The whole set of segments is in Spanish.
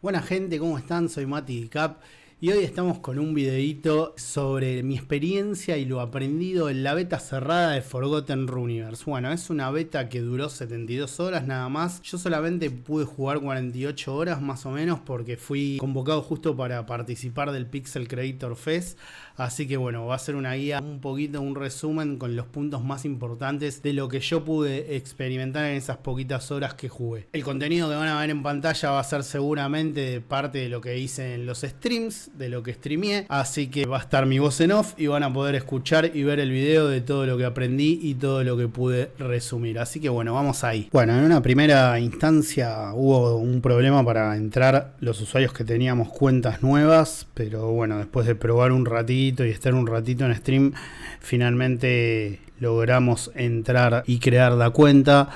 Buena gente, ¿cómo están? Soy Mati Cap y hoy estamos con un videito sobre mi experiencia y lo aprendido en la beta cerrada de Forgotten Universe. Bueno, es una beta que duró 72 horas nada más. Yo solamente pude jugar 48 horas más o menos porque fui convocado justo para participar del Pixel Creator Fest. Así que bueno, va a ser una guía, un poquito, un resumen con los puntos más importantes de lo que yo pude experimentar en esas poquitas horas que jugué. El contenido que van a ver en pantalla va a ser seguramente parte de lo que hice en los streams, de lo que streameé. Así que va a estar mi voz en off y van a poder escuchar y ver el video de todo lo que aprendí y todo lo que pude resumir. Así que bueno, vamos ahí. Bueno, en una primera instancia hubo un problema para entrar los usuarios que teníamos cuentas nuevas. Pero bueno, después de probar un ratito y estar un ratito en stream, finalmente logramos entrar y crear la cuenta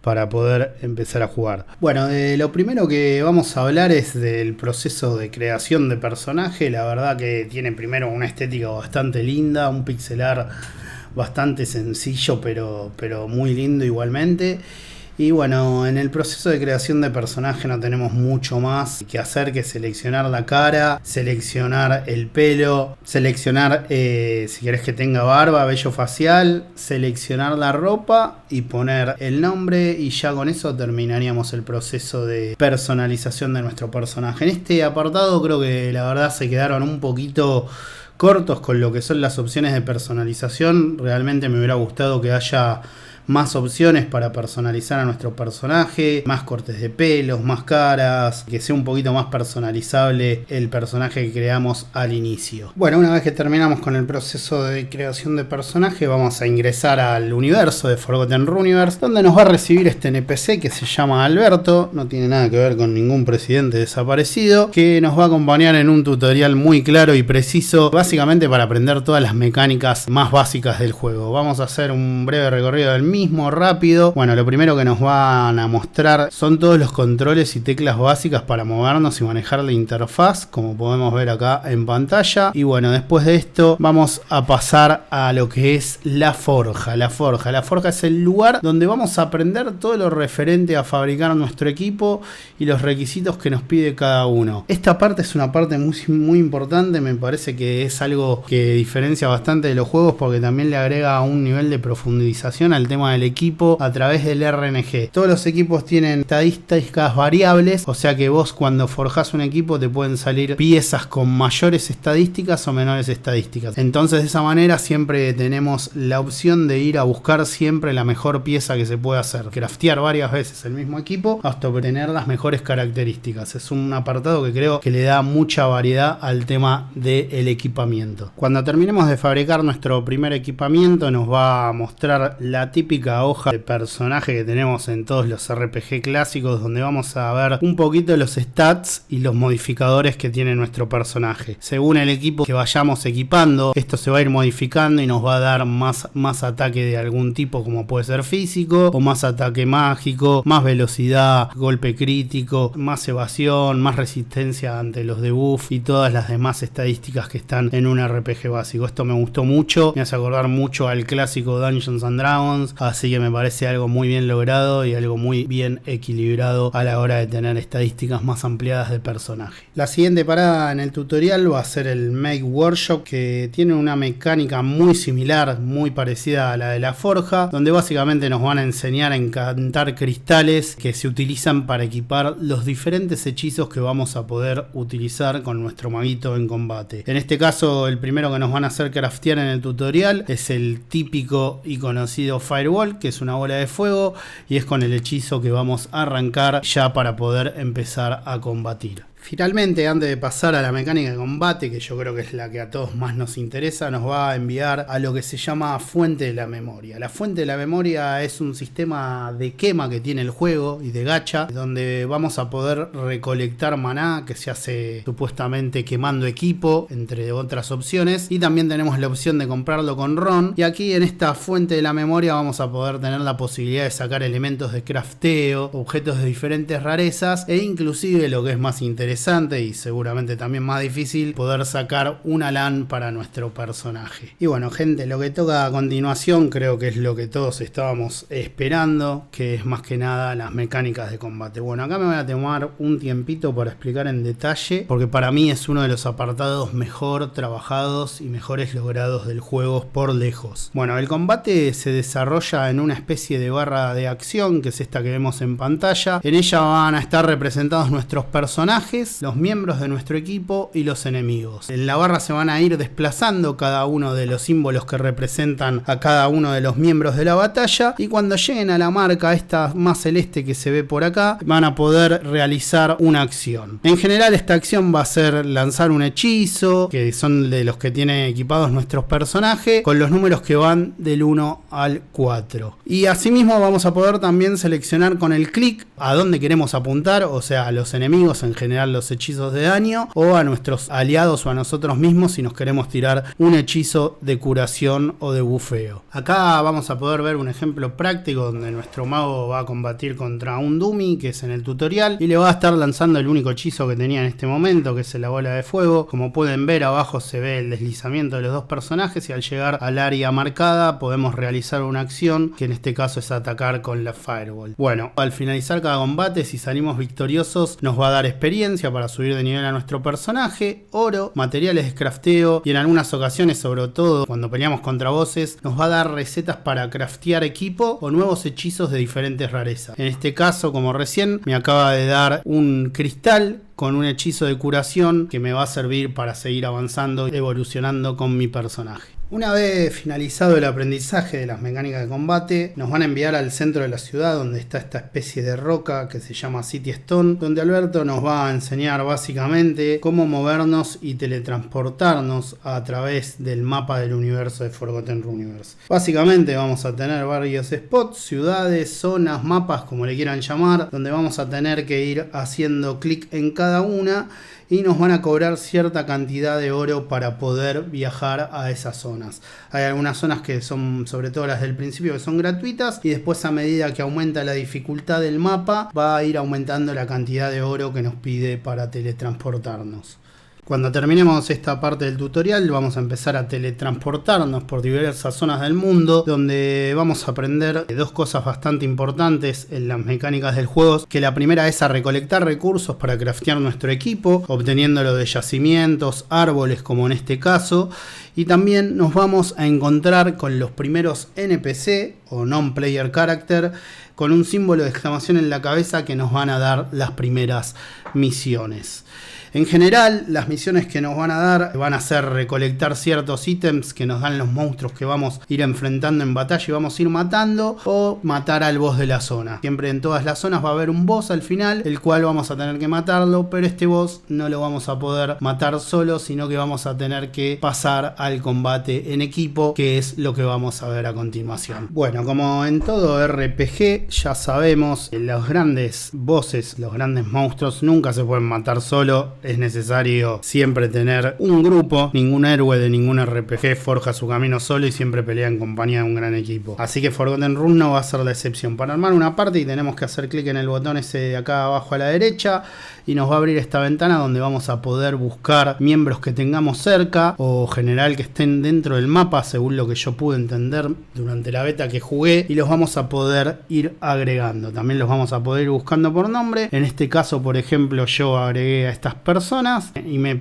para poder empezar a jugar. Bueno, lo primero que vamos a hablar es del proceso de creación de personaje. La verdad que tiene primero una estética bastante linda, un pixelar bastante sencillo pero muy lindo igualmente. Y bueno, en el proceso de creación de personaje no tenemos mucho más que hacer que seleccionar la cara, seleccionar el pelo, seleccionar si querés que tenga barba, vello facial, seleccionar la ropa y poner el nombre, y ya con eso terminaríamos el proceso de personalización de nuestro personaje. En este apartado creo que la verdad se quedaron un poquito cortos con lo que son las opciones de personalización. Realmente me hubiera gustado que haya más opciones para personalizar a nuestro personaje, más cortes de pelos, más caras, que sea un poquito más personalizable el personaje que creamos al inicio. Bueno, una vez que terminamos con el proceso de creación de personaje, vamos a ingresar al universo de Forgotten Universe, donde nos va a recibir este NPC que se llama Alberto, no tiene nada que ver con ningún presidente desaparecido, que nos va a acompañar en un tutorial muy claro y preciso, básicamente para aprender todas las mecánicas más básicas del juego. Vamos a hacer un breve recorrido del mismo rápido. Bueno, lo primero que nos van a mostrar son todos los controles y teclas básicas para movernos y manejar la interfaz, como podemos ver acá en pantalla. Y bueno, después de esto vamos a pasar a lo que es la forja. La forja es el lugar donde vamos a aprender todo lo referente a fabricar nuestro equipo y los requisitos que nos pide cada uno. Esta parte es una parte muy importante, me parece que es algo que diferencia bastante de los juegos porque también le agrega un nivel de profundización al tema del equipo a través del RNG. Todos los equipos tienen estadísticas variables, o sea que vos cuando forjás un equipo te pueden salir piezas con mayores estadísticas o menores estadísticas. Entonces de esa manera siempre tenemos la opción de ir a buscar siempre la mejor pieza que se puede hacer, craftear varias veces el mismo equipo hasta obtener las mejores características. Es un apartado que creo que le da mucha variedad al tema del equipamiento. Cuando terminemos de fabricar nuestro primer equipamiento nos va a mostrar la típica hoja de personaje que tenemos en todos los RPG clásicos, donde vamos a ver un poquito los stats y los modificadores que tiene nuestro personaje. Según el equipo que vayamos equipando, esto se va a ir modificando y nos va a dar más ataque de algún tipo, como puede ser físico, o más ataque mágico, más velocidad, golpe crítico, más evasión, más resistencia ante los debuff y todas las demás estadísticas que están en un RPG básico. Esto me gustó mucho, me hace acordar mucho al clásico Dungeons and Dragons, así que me parece algo muy bien logrado y algo muy bien equilibrado a la hora de tener estadísticas más ampliadas de personaje. La siguiente parada en el tutorial va a ser el Make Workshop, que tiene una mecánica muy similar, muy parecida a la de la forja, donde básicamente nos van a enseñar a encantar cristales que se utilizan para equipar los diferentes hechizos que vamos a poder utilizar con nuestro maguito en combate. En este caso, el primero que nos van a hacer craftear en el tutorial es el típico y conocido Fireball, que es una bola de fuego, y es con el hechizo que vamos a arrancar ya para poder empezar a combatir. Finalmente, antes de pasar a la mecánica de combate, que yo creo que es la que a todos más nos interesa, nos va a enviar a lo que se llama Fuente de la Memoria. La Fuente de la Memoria es un sistema de quema que tiene el juego y de gacha, donde vamos a poder recolectar maná, que se hace supuestamente quemando equipo, entre otras opciones, y también tenemos la opción de comprarlo con RON. Y aquí en esta Fuente de la Memoria vamos a poder tener la posibilidad de sacar elementos de crafteo, objetos de diferentes rarezas e inclusive lo que es más interesante, interesante y seguramente también más difícil poder sacar una LAN para nuestro personaje. Y bueno, gente, lo que toca a continuación creo que es lo que todos estábamos esperando, que es más que nada las mecánicas de combate. Bueno, acá me voy a tomar un tiempito para explicar en detalle, porque para mí es uno de los apartados mejor trabajados y mejores logrados del juego por lejos. Bueno, el combate se desarrolla en una especie de barra de acción, que es esta que vemos en pantalla. En ella van a estar representados nuestros personajes, los miembros de nuestro equipo y los enemigos. En la barra se van a ir desplazando cada uno de los símbolos que representan a cada uno de los miembros de la batalla, y cuando lleguen a la marca esta más celeste que se ve por acá, van a poder realizar una acción. En general esta acción va a ser lanzar un hechizo, que son de los que tienen equipados nuestros personajes, con los números que van del 1 al 4. Y asimismo vamos a poder también seleccionar con el clic a dónde queremos apuntar, o sea, a los enemigos, en general los hechizos de daño, o a nuestros aliados o a nosotros mismos si nos queremos tirar un hechizo de curación o de bufeo. Acá vamos a poder ver un ejemplo práctico donde nuestro mago va a combatir contra un dummy, que es en el tutorial, y le va a estar lanzando el único hechizo que tenía en este momento, que es la bola de fuego. Como pueden ver, abajo se ve el deslizamiento de los dos personajes, y al llegar al área marcada podemos realizar una acción, que en este caso es atacar con la Fireball. Bueno, al finalizar cada combate, si salimos victoriosos, nos va a dar experiencia para subir de nivel a nuestro personaje, oro, materiales de crafteo, y en algunas ocasiones, sobre todo cuando peleamos contra bosses, nos va a dar recetas para craftear equipo o nuevos hechizos de diferentes rarezas. En este caso, como recién, me acaba de dar un cristal con un hechizo de curación que me va a servir para seguir avanzando y evolucionando con mi personaje. Una vez finalizado el aprendizaje de las mecánicas de combate, nos van a enviar al centro de la ciudad, donde está esta especie de roca que se llama City Stone, donde Alberto nos va a enseñar básicamente cómo movernos y teletransportarnos a través del mapa del universo de Forgotten Universe. Básicamente vamos a tener varios spots, ciudades, zonas, mapas, como le quieran llamar, donde vamos a tener que ir haciendo clic en cada una, y nos van a cobrar cierta cantidad de oro para poder viajar a esas zonas. Hay algunas zonas que son, sobre todo las del principio, que son gratuitas, y después, a medida que aumenta la dificultad del mapa, va a ir aumentando la cantidad de oro que nos pide para teletransportarnos. Cuando terminemos esta parte del tutorial, vamos a empezar a teletransportarnos por diversas zonas del mundo, donde vamos a aprender dos cosas bastante importantes en las mecánicas del juego, que la primera es a recolectar recursos para craftear nuestro equipo, obteniéndolo de yacimientos, árboles, como en este caso, y también nos vamos a encontrar con los primeros NPC o Non-Player Character, con un símbolo de exclamación en la cabeza, que nos van a dar las primeras misiones. En general, las misiones que nos van a dar van a ser recolectar ciertos ítems que nos dan los monstruos que vamos a ir enfrentando en batalla y vamos a ir matando, o matar al boss de la zona. Siempre en todas las zonas va a haber un boss al final, el cual vamos a tener que matarlo, pero este boss no lo vamos a poder matar solo, sino que vamos a tener que pasar al combate en equipo, que es lo que vamos a ver a continuación. Bueno, como en todo RPG, ya sabemos que los grandes bosses, los grandes monstruos, nunca se pueden matar solo. Es necesario siempre tener un grupo. Ningún héroe de ningún RPG forja su camino solo y siempre pelea en compañía de un gran equipo. Así que Forgotten Realms no va a ser la excepción. Para armar una party tenemos que hacer clic en el botón ese de acá abajo a la derecha, y nos va a abrir esta ventana donde vamos a poder buscar miembros que tengamos cerca, o general que estén dentro del mapa, según lo que yo pude entender durante la beta que jugué, y los vamos a poder ir agregando. También los vamos a poder ir buscando por nombre. En este caso, por ejemplo, yo agregué a estas personas y me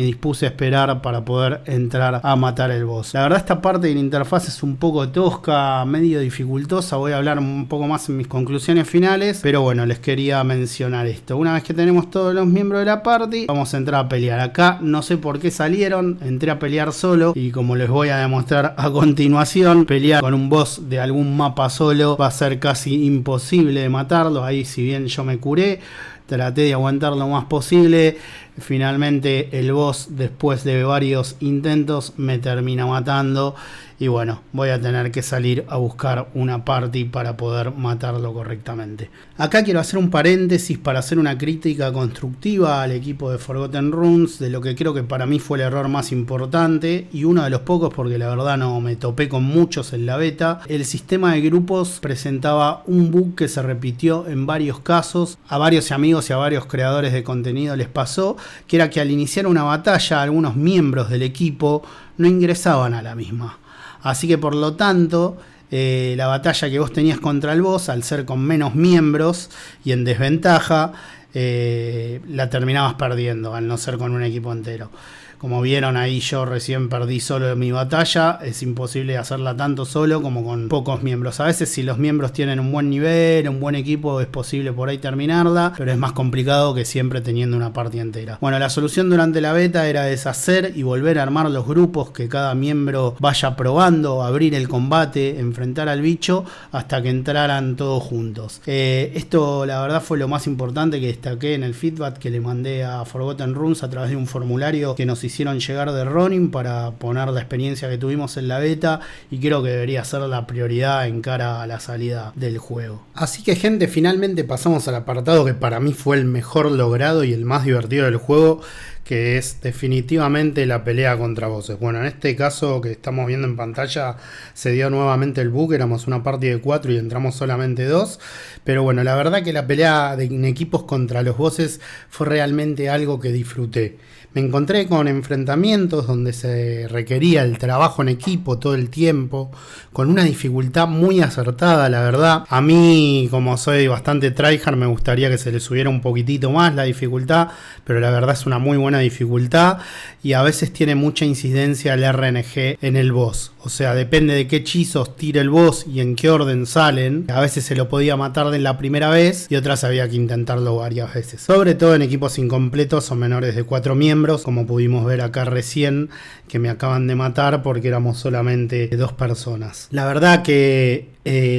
dispuse a esperar para poder entrar a matar el boss. La verdad, esta parte de la interfaz es un poco tosca, medio dificultosa. Voy a hablar un poco más en mis conclusiones finales, pero bueno, les quería mencionar esto. Una vez que tenemos todos los miembros de la party, vamos a entrar a pelear. Acá no sé por qué salieron, entré a pelear solo, y como les voy a demostrar a continuación, pelear con un boss de algún mapa solo va a ser casi imposible de matarlo. Ahí, si bien yo me curé, traté de aguantar lo más posible, Finalmente el boss, después de varios intentos, me termina matando. Y bueno, voy a tener que salir a buscar una party para poder matarlo correctamente. Acá quiero hacer un paréntesis para hacer una crítica constructiva al equipo de Forgotten Runes, de lo que creo que para mí fue el error más importante y uno de los pocos, porque la verdad no me topé con muchos en la beta. El sistema de grupos presentaba un bug que se repitió en varios casos. A varios amigos y a varios creadores de contenido les pasó, que era que al iniciar una batalla algunos miembros del equipo no ingresaban a la misma. Así que por lo tanto, la batalla que vos tenías contra el boss, al ser con menos miembros y en desventaja, la terminabas perdiendo, al no ser con un equipo entero. Como vieron ahí, yo recién perdí solo mi batalla. Es imposible hacerla tanto solo como con pocos miembros. A veces si los miembros tienen un buen nivel, un buen equipo, es posible por ahí terminarla, pero es más complicado que siempre teniendo una partida entera. Bueno, la solución durante la beta era deshacer y volver a armar los grupos, que cada miembro vaya probando, abrir el combate, enfrentar al bicho hasta que entraran todos juntos. Esto la verdad fue lo más importante que destaqué en el feedback que le mandé a Forgotten Runes a través de un formulario que nos hicieron llegar de Ronin para poner la experiencia que tuvimos en la beta, y creo que debería ser la prioridad en cara a la salida del juego. Así que gente, finalmente pasamos al apartado que para mí fue el mejor logrado y el más divertido del juego, que es definitivamente la pelea contra bosses. Bueno, en este caso que estamos viendo en pantalla se dio nuevamente el bug, éramos una partida de 4 y entramos solamente 2, pero bueno, la verdad que la pelea en equipos contra los bosses fue realmente algo que disfruté. Me encontré con enfrentamientos donde se requería el trabajo en equipo todo el tiempo, con una dificultad muy acertada, la verdad. A mí, como soy bastante tryhard, me gustaría que se le subiera un poquitito más la dificultad, pero la verdad es una muy buena dificultad y a veces tiene mucha incidencia el RNG en el boss. O sea, depende de qué hechizos tira el boss y en qué orden salen. A veces se lo podía matar de la primera vez y otras había que intentarlo varias veces. Sobre todo en equipos incompletos o menores de 4 miembros, como pudimos ver acá recién, que me acaban de matar porque éramos solamente 2 personas. La verdad que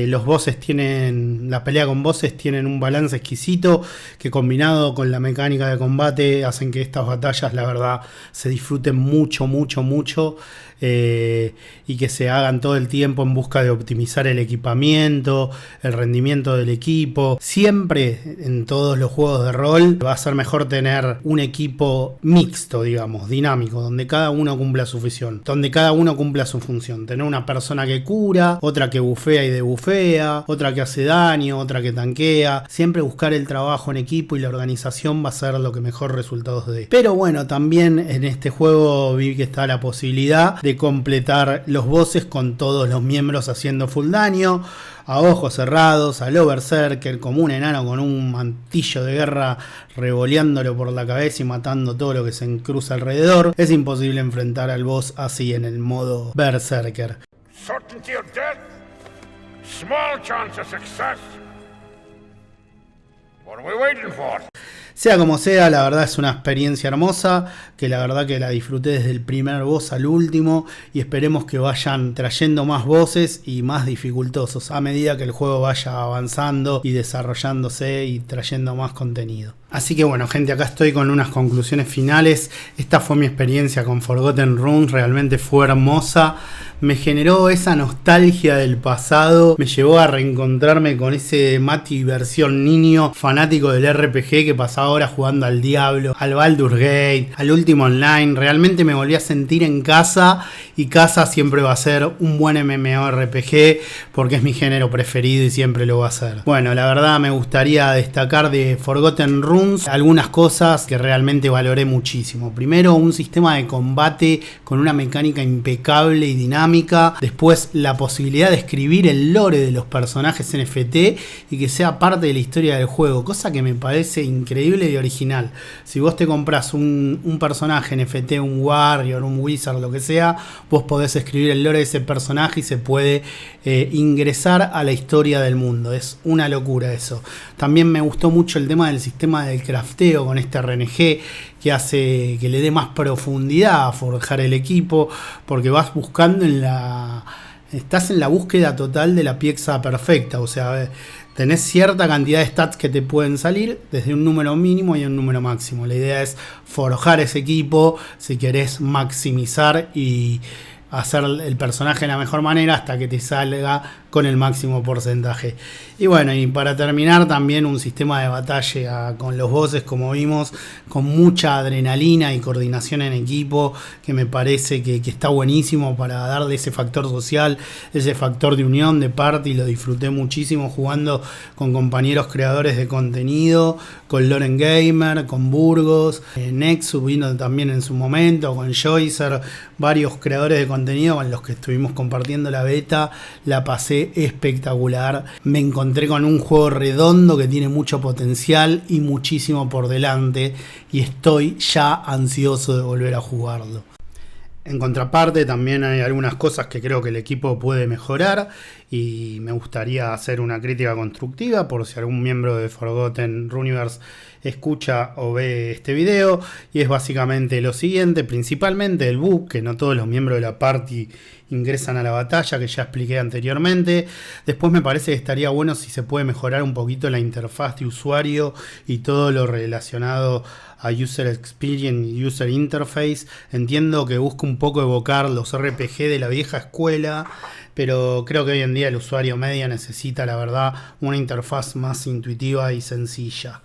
los bosses tienen, la pelea con bosses tienen un balance exquisito que combinado con la mecánica de combate hacen que estas batallas la verdad se disfruten mucho y que se hagan todo el tiempo en busca de optimizar el equipamiento, el rendimiento del equipo. Siempre en todos los juegos de rol va a ser mejor tener un equipo mixto, digamos, dinámico, donde cada uno cumpla su función, tener una persona que cura, otra que bufea y debufea, otra que hace daño, otra que tanquea. Siempre buscar el trabajo en equipo y la organización va a ser lo que mejor resultados dé. Pero bueno, también en este juego vi que está la posibilidad de completar los bosses con todos los miembros haciendo full daño, a ojos cerrados, a lo berserker, como un enano con un mantillo de guerra revoleándolo por la cabeza y matando todo lo que se cruza alrededor. Es imposible enfrentar al boss así en el modo berserker. Certainty of death, small chance of success. What are we waiting for? Sea como sea, la verdad es una experiencia hermosa, que la verdad que la disfruté desde el primer boss al último, y esperemos que vayan trayendo más bosses y más dificultosos a medida que el juego vaya avanzando y desarrollándose y trayendo más contenido. Así que bueno, gente, acá estoy con unas conclusiones finales. Esta fue mi experiencia con Forgotten Runes, realmente fue hermosa. Me generó esa nostalgia del pasado, me llevó a reencontrarme con ese Mati versión niño fanático del RPG que pasaba horas jugando al Diablo, al Baldur's Gate, al Ultima Online. Realmente me volví a sentir en casa, y casa siempre va a ser un buen MMORPG porque es mi género preferido y siempre lo va a ser. Bueno, la verdad me gustaría destacar de Forgotten Runes algunas cosas que realmente valoré muchísimo. Primero, un sistema de combate con una mecánica impecable y dinámica. Después, la posibilidad de escribir el lore de los personajes NFT y que sea parte de la historia del juego, cosa que me parece increíble y original. Si vos te compras un personaje NFT, un Warrior, un Wizard, lo que sea, vos podés escribir el lore de ese personaje y se puede ingresar a la historia del mundo. Es una locura eso. También me gustó mucho el tema del sistema del crafteo con este RNG, que hace que le dé más profundidad a forjar el equipo, porque vas buscando estás en la búsqueda total de la pieza perfecta. O sea, tenés cierta cantidad de stats que te pueden salir, desde un número mínimo y un número máximo. La idea es forjar ese equipo, si querés maximizar y hacer el personaje de la mejor manera hasta que te salga con el máximo porcentaje. Y bueno, y para terminar, también un sistema de batalla con los bosses, como vimos, con mucha adrenalina y coordinación en equipo, que me parece que está buenísimo para darle ese factor social, ese factor de unión, de party. Lo disfruté muchísimo jugando con compañeros creadores de contenido, con Loren Gamer, con Burgos, Nexus vino también en su momento, con Joycer, varios creadores de contenido con los que estuvimos compartiendo la beta. La pasé espectacular, me encontré con un juego redondo que tiene mucho potencial y muchísimo por delante, y estoy ya ansioso de volver a jugarlo. En contraparte, también hay algunas cosas que creo que el equipo puede mejorar y me gustaría hacer una crítica constructiva por si algún miembro de Forgotten Universe escucha o ve este video, y es básicamente lo siguiente: principalmente el bug, que no todos los miembros de la party ingresan a la batalla, que ya expliqué anteriormente. Después me parece que estaría bueno si se puede mejorar un poquito la interfaz de usuario y todo lo relacionado a User Experience y User Interface. Entiendo que busca un poco evocar los RPG de la vieja escuela, pero creo que hoy en día el usuario media necesita, la verdad, una interfaz más intuitiva y sencilla.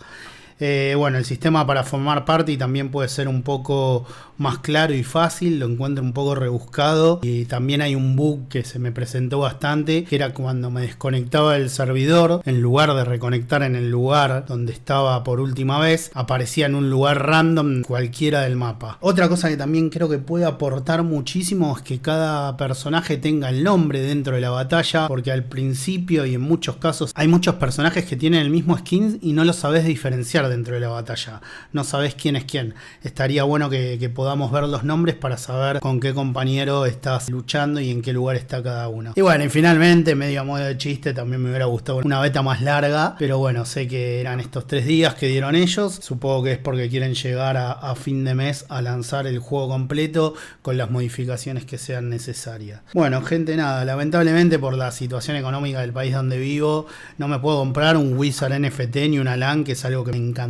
Bueno, el sistema para formar party también puede ser un poco más claro y fácil, lo encuentro un poco rebuscado, y también hay un bug que se me presentó bastante, que era cuando me desconectaba del servidor, en lugar de reconectar en el lugar donde estaba por última vez, aparecía en un lugar random cualquiera del mapa. Otra cosa que también creo que puede aportar muchísimo es que cada personaje tenga el nombre dentro de la batalla, porque al principio y en muchos casos hay muchos personajes que tienen el mismo skin y no lo sabés diferenciar dentro de la batalla, no sabés quién es quién. Estaría bueno que podamos ver los nombres para saber con qué compañero estás luchando y en qué lugar está cada uno. Y bueno, y finalmente, medio a modo de chiste, también me hubiera gustado una beta más larga, pero bueno, sé que eran estos 3 días que dieron ellos. Supongo que es porque quieren llegar a fin de mes a lanzar el juego completo con las modificaciones que sean necesarias. Bueno, gente, nada, lamentablemente por la situación económica del país donde vivo, no me puedo comprar un Wizard NFT ni una LAN, que es algo que me encantaría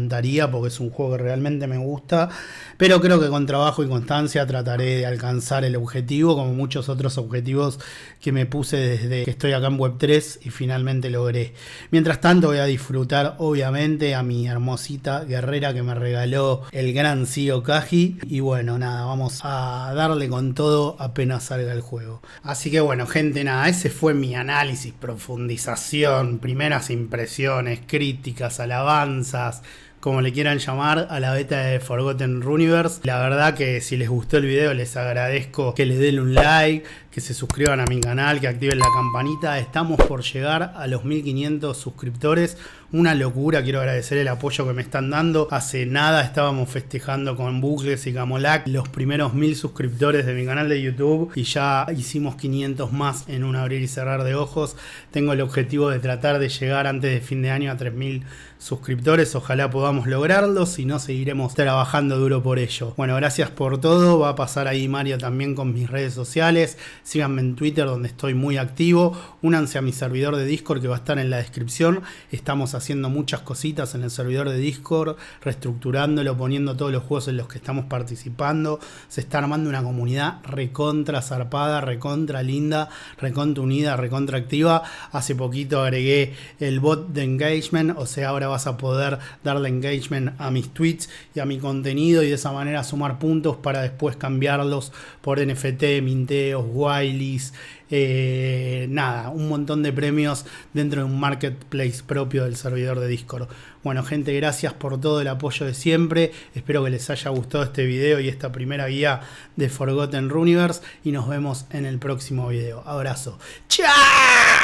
porque es un juego que realmente me gusta, pero creo que con trabajo y constancia trataré de alcanzar el objetivo, como muchos otros objetivos que me puse desde que estoy acá en Web3 y finalmente logré. Mientras tanto, voy a disfrutar obviamente a mi hermosita guerrera que me regaló el gran CEO Kaji, y bueno, nada, vamos a darle con todo apenas salga el juego. Así que bueno, gente, nada, ese fue mi análisis, profundización, primeras impresiones, críticas, alabanzas, como le quieran llamar, a la beta de Forgotten Universe. La verdad que si les gustó el video, les agradezco que le den un like, que se suscriban a mi canal, que activen la campanita. Estamos por llegar a los 1500 suscriptores. Una locura, quiero agradecer el apoyo que me están dando. Hace nada estábamos festejando con Bucles y Camolac los primeros 1000 suscriptores de mi canal de YouTube, y ya hicimos 500 más en un abrir y cerrar de ojos. Tengo el objetivo de tratar de llegar antes de fin de año a 3000 suscriptores. Ojalá podamos lograrlo, si no seguiremos trabajando duro por ello. Bueno, gracias por todo. Va a pasar ahí Mario también con mis redes sociales. Síganme en Twitter, donde estoy muy activo. Únanse a mi servidor de Discord, que va a estar en la descripción. Estamos haciendo muchas cositas en el servidor de Discord, reestructurándolo, poniendo todos los juegos en los que estamos participando. Se está armando una comunidad recontra zarpada, recontra linda, recontra unida, recontra activa. Hace poquito agregué el bot de engagement, o sea, ahora vas a poder darle engagement a mis tweets y a mi contenido, y de esa manera sumar puntos para después cambiarlos por NFT, minteos, wilies, nada, un montón de premios dentro de un marketplace propio del servidor de Discord. Bueno, gente, gracias por todo el apoyo de siempre. Espero que les haya gustado este video y esta primera guía de Forgotten Universe, y nos vemos en el próximo video. Abrazo. ¡Chao!